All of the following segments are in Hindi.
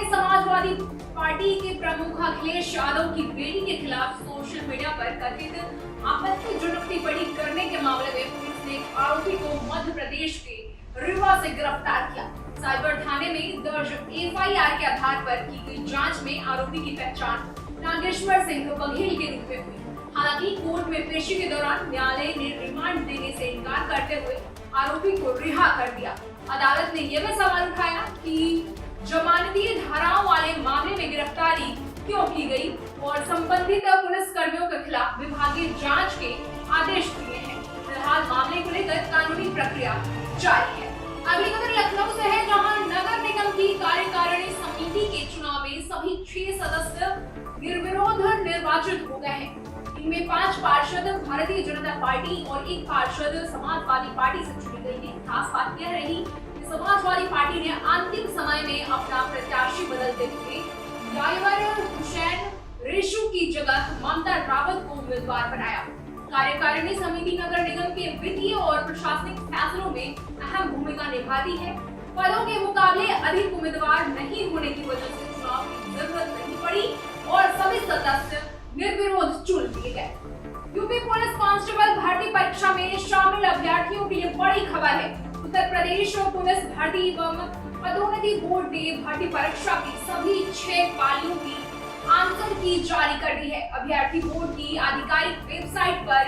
समाजवादी पार्टी के प्रमुख अखिलेश यादव की बेटी के खिलाफ सोशल मीडिया पर कथित आपत्तिजनक टिप्पणी करने के मामले में पुलिस ने एक आरोपी को मध्य प्रदेश के रीवा से गिरफ्तार किया। साइबर थाने में दर्ज एफआईआर के आधार पर की गई जांच में आरोपी की पहचान नागेश्वर सिंह बघेल के रूप में हुई। हालांकि कोर्ट में पेशी के दौरान न्यायालय ने रिमांड देने से इनकार करते हुए आरोपी को रिहा कर दिया। अदालत ने यह भी सवाल उठाया कि जमानती धाराओं वाले मामले में गिरफ्तारी क्यों की गई और संबंधित पुलिस कर्मियों के खिलाफ विभागीय जांच के आदेश दिए हैं। फिलहाल मामले को लेकर कानूनी प्रक्रिया जारी है। अगली खबर लखनऊ से है, जहां नगर निगम की कार्यकारिणी समिति के चुनाव में सभी 6 सदस्य निर्विरोध निर्वाचित हो गए हैं। इनमें 5 पार्षद भारतीय जनता पार्टी और 1 पार्षद समाजवादी पार्टी से चुनी गई है। खास बात यह रही कि समाजवादी पार्टी ने अंतिम समय में अपना प्रत्याशी बदलते हुए यावर हुसैन रेशू की जगह ममता रावत को उम्मीदवार बनाया। कार्यकारिणी समिति नगर निगम के वित्तीय और प्रशासनिक फैसलों में अहम भूमिका निभाती है। पदों के मुकाबले अधिक उम्मीदवार नहीं होने की वजह से चुनाव की जरूरत नहीं पड़ी और सभी सदस्य निर्विरोध चुन लिए गए। यूपी पुलिस कांस्टेबल भर्ती परीक्षा में शामिल अभ्यर्थियों के लिए बड़ी खबर है। उत्तर प्रदेश पुलिस भर्ती एवं पदोन्नति बोर्ड ने भर्ती परीक्षा की सभी 6 पालियों की आंसर की जारी कर दी है। अभ्यर्थी बोर्ड की आधिकारिक वेबसाइट पर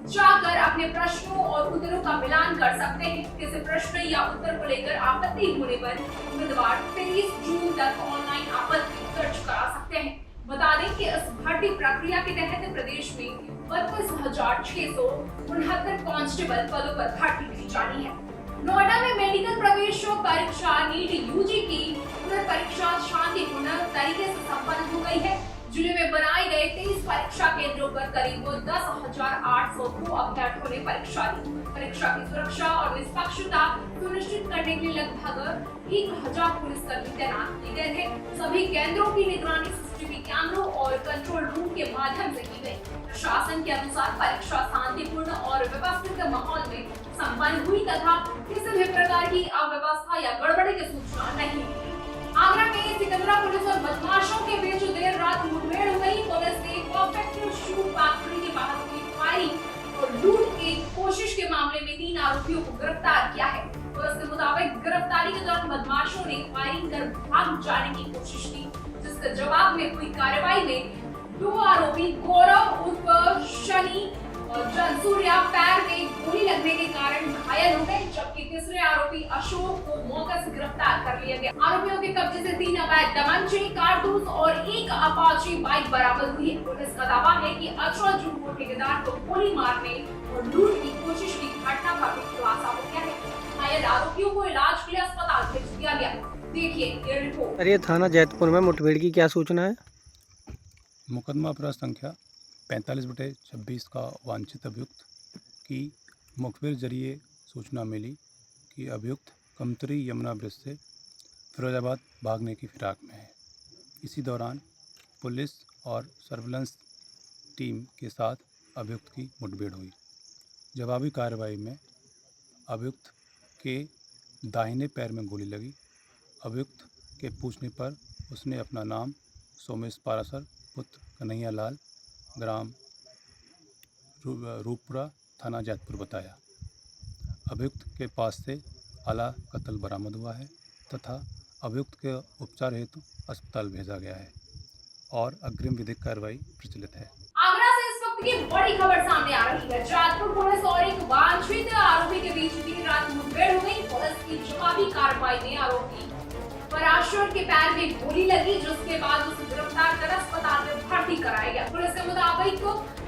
जाकर अपने प्रश्नों और उत्तरों का मिलान कर सकते हैं। किसी प्रश्न या उत्तर को लेकर आपत्ति होने पर उम्मीदवार 23 जून तक ऑनलाइन आपत्ति दर्ज करा सकते हैं। बता दें कि इस भर्ती प्रक्रिया के तहत प्रदेश में 32,669 कांस्टेबल पदों पर भर्ती की जानी है। नोएडा में मेडिकल प्रवेश परीक्षा नीट यूजी की पुनर्परीक्षा शांतिपूर्ण तरीके से संपन्न हो गई है। जिले में बनाए गए 23 परीक्षा केंद्रों पर करीब 10,802 अभ्यर्थियों ने परीक्षा दी। परीक्षा की सुरक्षा और निष्पक्षता सुनिश्चित करने के लिए लगभग 1,000 पुलिसकर्मी तैनात किए गए थे। सभी केंद्रों की निगरानी सीसीटीवी कैमरों और कंट्रोल रूम के माध्यम से की गई। प्रशासन के अनुसार परीक्षा शांतिपूर्ण और व्यवस्थित माहौल में संपन्न हुई तथा किसी भी प्रकार की अव्यवस्था या गड़बड़ी की सूचना नहीं मिली। आगरा में सिकंदरा पुलिस और बदमाशों के बीच देर रात मुठभेड़ हो गई। पुलिस ने परफेक्ट शू फैक्ट्री के बाहर हुई फायरिंग और लूट की कोशिश के मामले में 3 आरोपियों को गिरफ्तार किया है। पुलिस के मुताबिक गिरफ्तारी के दौरान बदमाशों ने फायरिंग कर भाग जाने की कोशिश की, जिसके जवाब में हुई कार्रवाई में 2 आरोपी गौरव उर्फ शनि और जनसूर्या पैर में गोली लगने के कारण घायल हो गए, जबकि तीसरे आरोपी अशोक को मौके से गिरफ्तार कर लिया गया। आरोपियों के कब्जे से 3 अवैध तमंचे, कारतूस और 1 अपाची बाइक बरामद हुई है। पुलिस का दावा है कि 18 जून को ठेकेदार को गोली मारने और लूट की कोशिश की घटना का भी खुलासा हो गया है। घायल आरोपियों को इलाज के लिए अस्पताल भेज दिया गया। देखिए ये रिपोर्ट। अरे थाना जैतपुर में मुठभेड़ की क्या सूचना है? मुकदमा अपराध संख्या 45/26 का वांछित अभियुक्त की मुखबिर जरिए सूचना मिली कि अभियुक्त कमतरी यमुना ब्रिज से फिरोजाबाद भागने की फिराक में है। इसी दौरान पुलिस और सर्विलांस टीम के साथ अभियुक्त की मुठभेड़ हुई। जवाबी कार्रवाई में अभियुक्त के दाहिने पैर में गोली लगी। अभियुक्त के पूछने पर उसने अपना नाम सोमेश पारासर पुत्र कन्हैया लाल ग्राम रूपपुरा थाना जैतपुर बताया। अभियुक्त के पास से आला कत्ल बरामद हुआ है तथा अभियुक्त के उपचार हेतु अस्पताल भेजा गया है और अग्रिम विधिक कार्रवाई प्रचलित है। आगरा से इस वक्त की बड़ी खबर सामने आ रही है। जैतपुर पुलिस और एक वांछित आरोपी के बीच देर रात मुठभेड़ हो गई। पुलिस की जवाबी कार्रवाई में आरोपी पराशर के पैर में गोली लगी, जिसके बाद उसे गिरफ्तार कर अस्पताल में भर्ती कराया गया। पुलिस के मुताबिक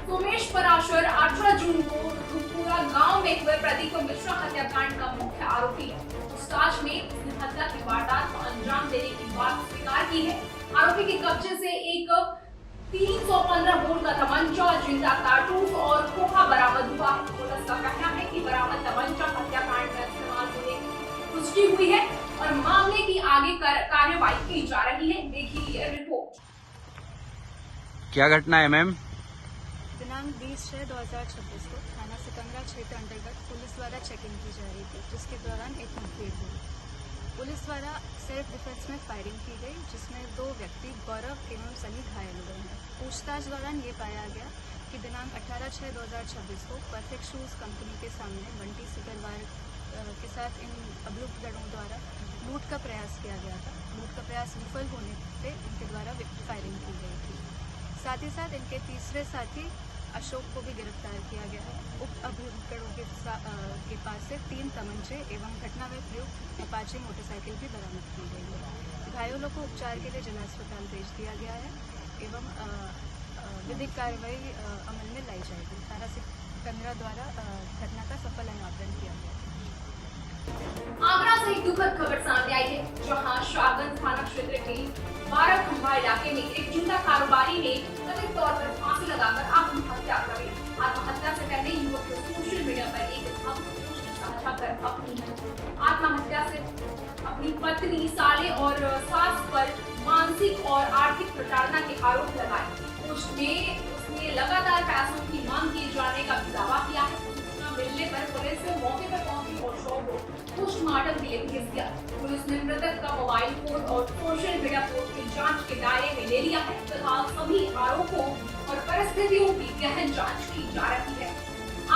सोमेश पराशर 18 जून को रूपपुरा गांव में हुए प्रदीप मिश्रा हत्याकांड का मुख्य आरोपी है। पूछताछ में उसने हत्या की वारदात को अंजाम देने की बात स्वीकार की है। आरोपी के कब्जे से एक 315 बोर का तमंचा, जिंदा कारतूस और खोखा बरामद हुआ है। पुलिस का कहना है कि बरामद तमंचा हत्याकांड में इस्तेमाल होने की पुष्टि हुई है और मामले की आगे कार्रवाई की जा रही है। देखिए रिपोर्ट। क्या घटना है मैम? दिनांक 20/6/2026 को थाना सिकंदरा क्षेत्र अंतर्गत पुलिस द्वारा चेकिंग की जा रही थी, जिसके दौरान एक मुठभेड़ हुई। पुलिस द्वारा सेल्फ डिफेंस में फायरिंग की गई, जिसमें 2 व्यक्ति गौरव एवं सनी घायल हुए हैं। पूछताछ दौरान ये पाया गया कि दिनांक 18/6/2026 को परफेक्ट शूज़ कंपनी के सामने बंटी सिकरवार के साथ इन अभियुक्त गणों द्वारा लूट का प्रयास किया गया था। लूट का प्रयास विफल होने पे इनके द्वारा फायरिंग की गई थी। साथ ही साथ इनके तीसरे साथी अशोक को भी गिरफ्तार किया गया है। उक्त अभियुक्तों के पास से 3 तमंचे एवं घटना में प्रयुक्त अपाचे मोटरसाइकिल भी बरामद की गई है। घायलों को उपचार के लिए जिला अस्पताल भेज दिया गया है एवं विधिक कार्रवाई अमल में लाई जाएगी। थाना सिकंदरा द्वारा घटना का सफल अनावरण किया गया। आगरा से एक दुखद खबर सामने आई है, जहां शाहगंज थाना क्षेत्र के 12 खंभा इलाके में एक जूता कारोबारी ने कथित तौर पर फांसी लगाकर आत्महत्या कर ली। आत्महत्या से पहले युवक ने सोशल मीडिया पर एक पोस्ट साझा कर आत्महत्या से अपनी पत्नी, साले और सास पर मानसिक और आर्थिक प्रताड़ना के आरोप लगाए। उसने लगातार पैसों की मांग किए जाने का भी दावा किया है। सूचना मिलने पर पुलिस मौके पर पहुंची और शव को पोस्टमार्टम के लिए भेज दिया। पुलिस ने मृतक का मोबाइल फोन और सोशल मीडिया पोस्ट की जांच के दायरे में ले लिया है। फिलहाल सभी आरोपों और परिस्थितियों की गहन जांच की जा रही है।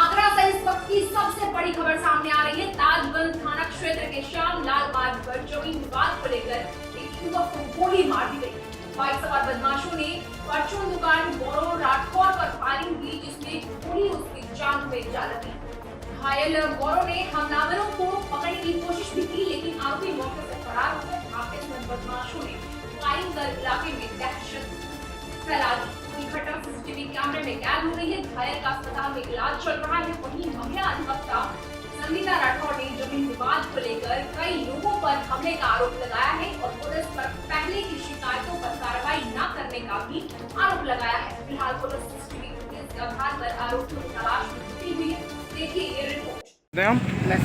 आगरा से इस वक्त की सबसे बड़ी खबर सामने आ रही है। ताजगंज थाना क्षेत्र के श्याम लाल मार्ग पर जमीन विवाद को लेकर एक युवक को गोली मार दी गई। बाइक सवार बदमाशों ने परचून दुकान गौरव राठौर पर फायरिंग की, जिसमें गोली उसकी जान में जा लगी। घायल गौरव ने हमलावरों को पकड़ने की कोशिश भी की, लेकिन आरोपी मौके से फरार हो गए। भागते समय बदमाशों ने फायरिंग कर इलाके में दहशत फैला दी। घटना सीसीटीवी कैमरे में कैद हो गई है। घायल का अस्पताल में इलाज चल रहा है। वहीं महिला अधिवक्ता संगीता राठौर ने जमीन विवाद को लेकर कई लोगों पर हमले का आरोप लगाया है और पुलिस पर पहले की शिकायतों पर कार्रवाई न करने का भी आरोप लगाया है। फिलहाल पुलिस सीसीटीवी फुटेज के आधार पर आरोपियों की तलाश में जुटी हुई है। देखिए ये रिपोर्ट। मैं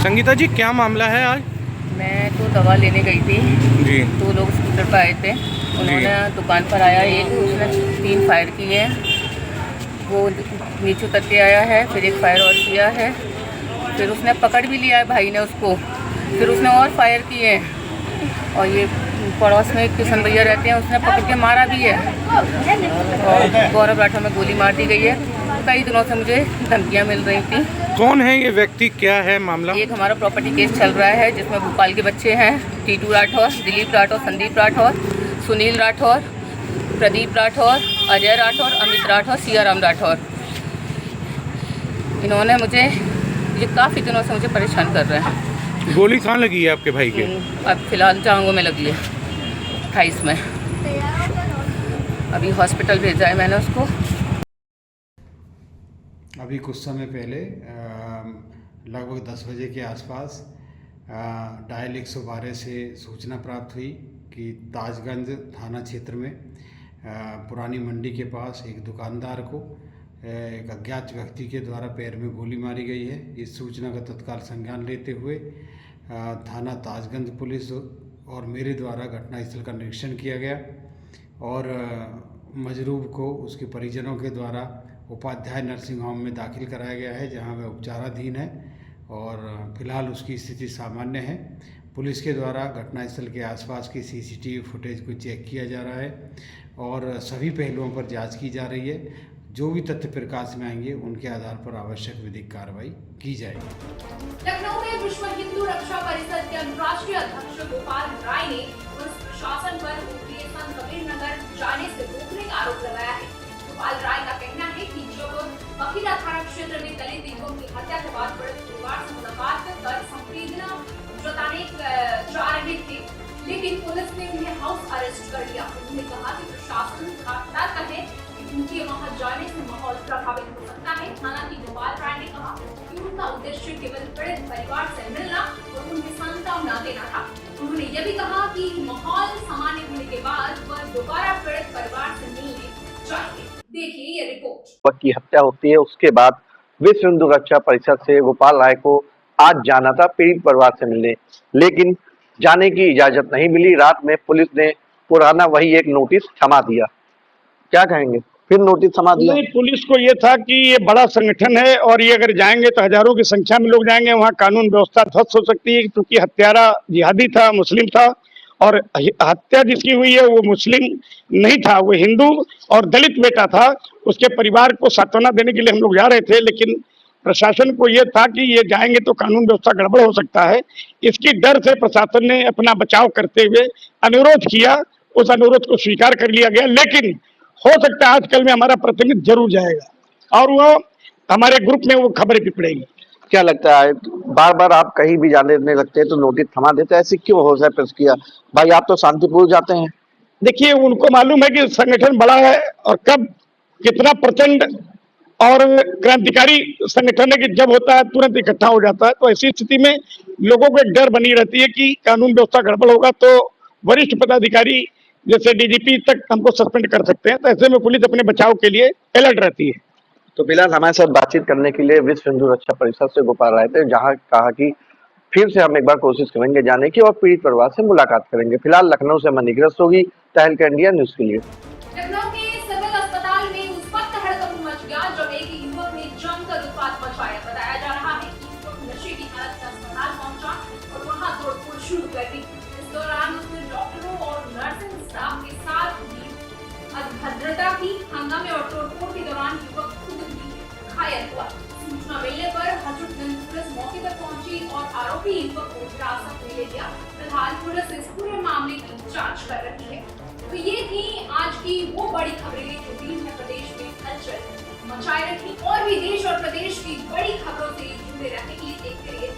संगीता जी, क्या मामला है आज? मैं तो दवा लेने गई थी जी। 2 लोग स्कूटर पर आए थे। उन्होंने दुकान पर आया, एक उसने 3 फायर किए, वो नीचे उतर के आया है, फिर एक फायर और किया है, फिर उसने पकड़ भी लिया है भाई ने उसको, फिर उसने और फायर किए। और ये पड़ोस में एक किशन भैया रहते हैं, उसने पकड़ के मारा भी है और गौरव राठौर में गोली मार दी गई है। कई दिनों से मुझे धमकियाँ मिल रही थी। कौन है ये व्यक्ति, क्या है मामला? एक हमारा प्रॉपर्टी केस चल रहा है, जिसमें भोपाल के बच्चे हैं, टीटू राठौर, दिलीप राठौर, संदीप राठौर, सुनील राठौर, प्रदीप राठौर, अजय राठौर, अमित राठौर, सियाराम राठौर। इन्होंने मुझे ये काफ़ी दिनों से मुझे परेशान कर रहे हैं। गोली कहाँ लगी है आपके भाई के? अब फिलहाल जांघों में लगी है, 28 में। अभी हॉस्पिटल भेजा है मैंने उसको। अभी कुछ समय पहले लगभग 10 बजे के आसपास डायल 112 से सूचना प्राप्त हुई कि ताजगंज थाना क्षेत्र में पुरानी मंडी के पास एक दुकानदार को एक अज्ञात व्यक्ति के द्वारा पैर में गोली मारी गई है। इस सूचना का तत्काल संज्ञान लेते हुए थाना ताजगंज पुलिस और मेरे द्वारा घटनास्थल का निरीक्षण किया गया और मजरूब को उसके परिजनों के द्वारा उपाध्याय नर्सिंग होम में दाखिल कराया गया है, जहां वह उपचाराधीन है और फिलहाल उसकी स्थिति सामान्य है। पुलिस के द्वारा घटनास्थल के आसपास की सीसीटीवी फुटेज को चेक किया जा रहा है और सभी पहलुओं पर जांच की जा रही है। जो भी तथ्य प्रकाश में आएंगे उनके आधार पर आवश्यक विधिक कार्रवाई की जाएगी। लखनऊ में विश्व हिंदू रक्षा परिषद के अंतर्राष्ट्रीय अध्यक्ष गोपाल राय ने पुलिस प्रशासन पर संत कबीर नगर जाने से रोकने का आरोप लगाया है। गोपाल राय का कहना है कि जब बखीरा थाना क्षेत्र में दलित युवक की हत्या के बाद पुलिस परिवार से मुलाकात कर संवेदना जताने जा रहे थे, लेकिन पुलिस ने उन्हें हाउस अरेस्ट कर लिया। उन्होंने कहा कि प्रशासन का तर्क है कि उनके वहां जाने से माहौल प्रभावित हो सकता है। हालांकि गोपाल राय ने कहा कि उनका उद्देश्य केवल पीड़ित परिवार से मिलना और उन्हें सांत्वना देना था। उन्होंने यह भी कहा कि माहौल सामान्य होने के बाद वह दोबारा पीड़ित परिवार से मिलने चाहिए। देखिए ये रिपोर्ट। की हत्या होती है, उसके बाद विश्व हिंदू रक्षा परिषद से गोपाल राय को आज जाना था पीड़ित परिवार से मिलने, लेकिन जाने की इजाजत नहीं मिली। रात में पुलिस ने पुराना वही एक नोटिस थमा दिया। क्या कहेंगे? फिर नोटिस थमा दिया। नहीं, पुलिस को ये था कि ये बड़ा संगठन है और ये अगर जाएंगे तो हजारों की संख्या में लोग जाएंगे, वहाँ कानून व्यवस्था ध्वस्त हो सकती है, क्योंकि हत्यारा जिहादी था, मुस्लिम था, और हत्या जिसकी हुई है वो मुस्लिम नहीं था, वो हिंदू और दलित बेटा था। उसके परिवार को सांत्वना देने के लिए हम लोग जा रहे थे, लेकिन प्रशासन को ये था कि ये जाएंगे तो कानून व्यवस्था गड़बड़ हो सकता है। इसकी डर से प्रशासन ने अपना बचाव करते हुए अनुरोध किया, उस अनुरोध को स्वीकार कर लिया गया। लेकिन हो सकता है आजकल में हमारा प्रतिनिधि जरूर जाएगा और वो हमारे ग्रुप में वो खबरें भी पड़ेगी। क्या लगता है, बार बार आप कहीं भी जाने लगते हैं तो नोटिस थमा देते हैं, ऐसे क्यों हो जाए प्रेस किया? भाई आप तो शांतिपूर्वक जाते हैं। देखिए, उनको मालूम है कि संगठन बड़ा है और कब कितना प्रचंड और क्रांतिकारी संगठन है कि जब होता है तुरंत इकट्ठा हो जाता है। तो ऐसी स्थिति में लोगों को एक डर बनी रहती है कि कानून व्यवस्था गड़बड़ होगा तो वरिष्ठ पदाधिकारी जैसे डीजीपी तक हमको सस्पेंड कर सकते हैं। तो ऐसे में पुलिस अपने बचाव के लिए अलर्ट रहती है। तो फिलहाल हमारे साथ बातचीत करने के लिए विश्व हिंदू रक्षा परिषद से गोपाल राय थे, जहां कहा कि फिर से हम एक बार कोशिश करेंगे जाने की और पीड़ित परिवार से मुलाकात करेंगे। फिलहाल लखनऊ से मनीष रस्तोगी, तहलका इंडिया न्यूज के लिए। लखनऊ के सिविल अस्पताल में उस वक्त हड़कंप मच गया जब एक युवक ने जमकर उत्पात मचाया। बताया जा रहा है कि युवक नशे की हालत में अस्पताल पहुंचा और वहां तोड़फोड़ शुरू कर दी। इस दौरान उसने डॉक्टरों और नर्सिंग स्टाफ के साथ भी अभद्रता की। हंगामे और तोड़फोड़ के दौरान युवक खुद भी घायल हुआ। सूचना मिलने पर हजरतगंज पुलिस मौके पर पहुंची और आरोपी युवक को हिरासत में ले लिया। फिलहाल पुलिस इस पूरे मामले की जांच कर रही है। तो ये थी आज की वो बड़ी खबरें जो दिन में प्रदेश में हलचल मचाए रखी। और भी देश और प्रदेश की बड़ी खबरों से जुड़े रहने के लिए देखते रहिए